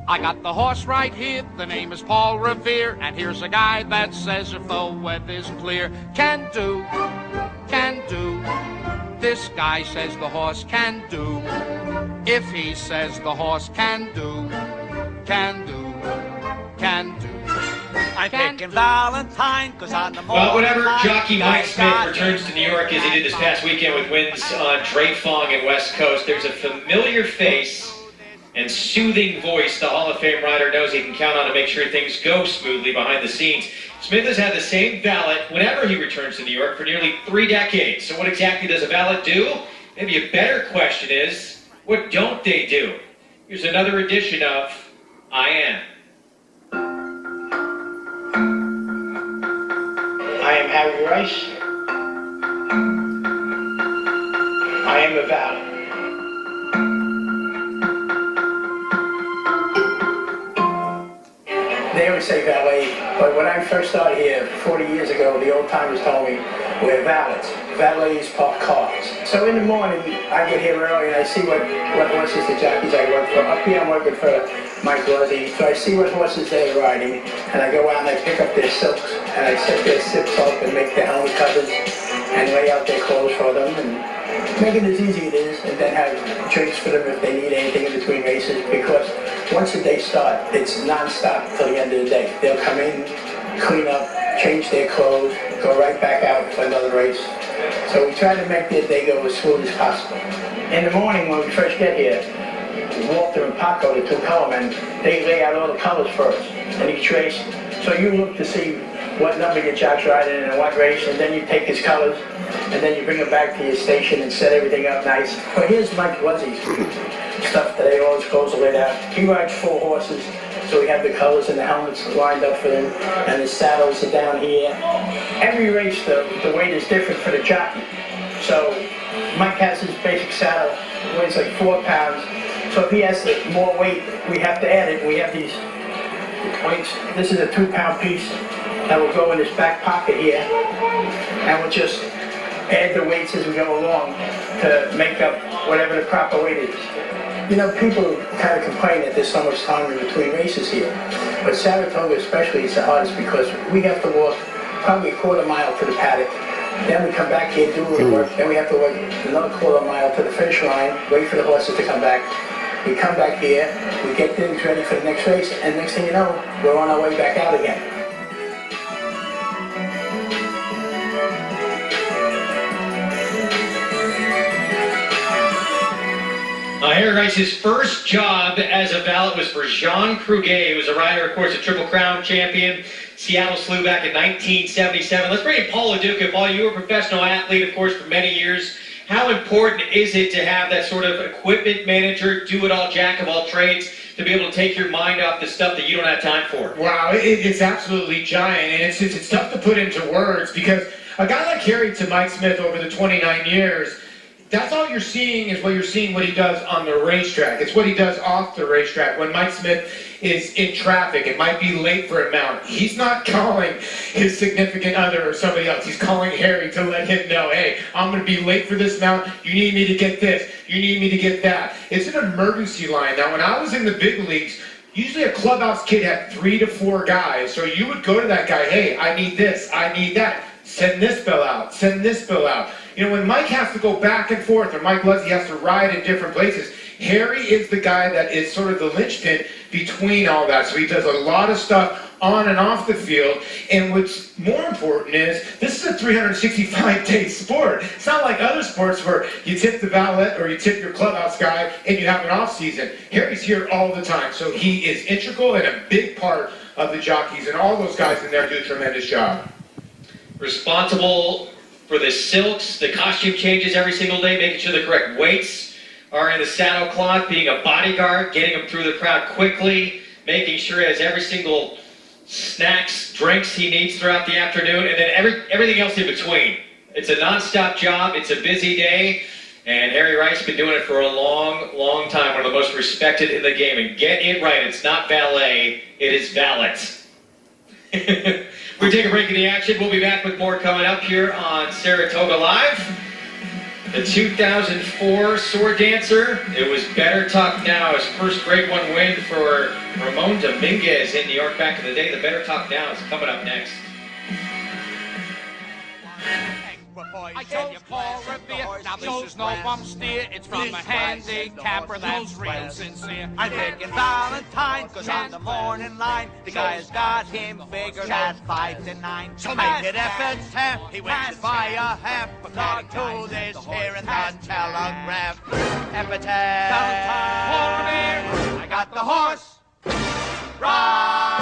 I got the horse right here, the name is Paul Revere, and here's a guy that says if the weather's clear, can do. This guy says the horse can do. If he says the horse can do. I'm picking Valentine, cause on the morning. Well, whenever jockey Mike Smith returns to New York, as he did this past weekend with wins on Drake Fong and West Coast, there's a familiar face and soothing voice the Hall of Fame rider knows he can count on to make sure things go smoothly behind the scenes. Smith has had the same valet whenever he returns to New York for nearly 3 decades. So what exactly does a valet do? Maybe a better question is, what don't they do? Here's another edition of I Am. I am Harry Rice. I am a valet. They always say valet, but when I first started here 40 years ago, the old timers told me we're valets. Valets park cars. So in the morning, I get here early and I see what horses the jockeys I work for. Up here I'm working for Mike Luzzi, so I see what horses they're riding, and I go out and I pick up their silks, and I set their silks up and make their helmet covers, and lay out their clothes for them, and make it as easy as it is, and then have drinks for them if they need anything in between races, because once the day starts, it's non-stop till the end of the day. They'll come in, clean up, change their clothes, go right back out for another race. So we try to make their day go as smooth as possible. In the morning when we first get here, Walter and Paco, the two colormen, they lay out all the colors first in each race. So you look to see what number your jock's riding in and what race, and then you take his colors, and then you bring them back to your station and set everything up nice. But here's Mike Luzzi's stuff that they always close the lid out. He rides 4 horses, so we have the colors and the helmets lined up for them, and the saddles are down here. Every race, the weight is different for the jockey. So Mike has his basic saddle, weighs like 4 pounds. So if he has more weight, we have to add it. We have these weights. This is a 2-pound piece that will go in his back pocket here, and we'll just add the weights as we go along to make up whatever the proper weight is. You know, people kind of complain that there's so much time in between races here, but Saratoga especially is the hardest because we have to walk probably a quarter mile to the paddock, then we come back here, do a little work, then we have to walk another quarter mile to the finish line, wait for the horses to come back. We come back here, we get things ready for the next race, and next thing you know, we're on our way back out again. Harry Rice's first job as a valet was for Jean Cruguet, who was a rider, of course, a Triple Crown champion, Seattle Slew back in 1977. Let's bring in Paul LaDuca. Paul, you were a professional athlete, of course, for many years. How important is it to have that sort of equipment manager, do-it-all, jack-of-all-trades, to be able to take your mind off the stuff that you don't have time for? Wow, it's absolutely giant, and it's tough to put into words, because a guy like Harry to Mike Smith over the 29 years, that's all you're seeing is what you're seeing what he does on the racetrack. It's what he does off the racetrack. When Mike Smith is in traffic, it might be late for a mount. He's not calling his significant other or somebody else. He's calling Harry to let him know, hey, I'm going to be late for this mount. You need me to get this. You need me to get that. It's an emergency line. Now, when I was in the big leagues, usually a clubhouse kid had 3 to 4 guys. So you would go to that guy, hey, I need this, I need that. Send this bill out, send this bill out. You know, when Mike has to go back and forth, or Mike Luzzi has to ride in different places, Harry is the guy that is sort of the linchpin between all that. So he does a lot of stuff on and off the field. And what's more important is, this is a 365-day sport. It's not like other sports where you tip the valet or you tip your clubhouse guy and you have an off season. Harry's here all the time. So he is integral and a big part of the jockeys, and all those guys in there do a tremendous job. Responsible for the silks, the costume changes every single day, making sure the correct weights are in the saddle cloth, being a bodyguard, getting them through the crowd quickly, making sure he has every single snacks, drinks he needs throughout the afternoon, and then everything else in between. It's a non-stop job, it's a busy day, and Harry Rice has been doing it for a long, long time, one of the most respected in the game. And get it right, it's not valet, it is valet. We take a break in the action. We'll be back with more coming up here on Saratoga Live. The 2004 sword dancer, it was Better Talk Now. His first Grade 1 win for Ramon Dominguez in New York back in the day. The Better Talk Now is coming up next. I told you, Paul Revere, now this is no bum steer, it's from a handicapper that's real sincere. I'm picking Valentine, cause on the morning line, the guy's got him figured at 5 to 9. So make it epitaph, he wins by a half, according to this here in the Telegraph. Epitaph, Paul Revere, I got the horse, right.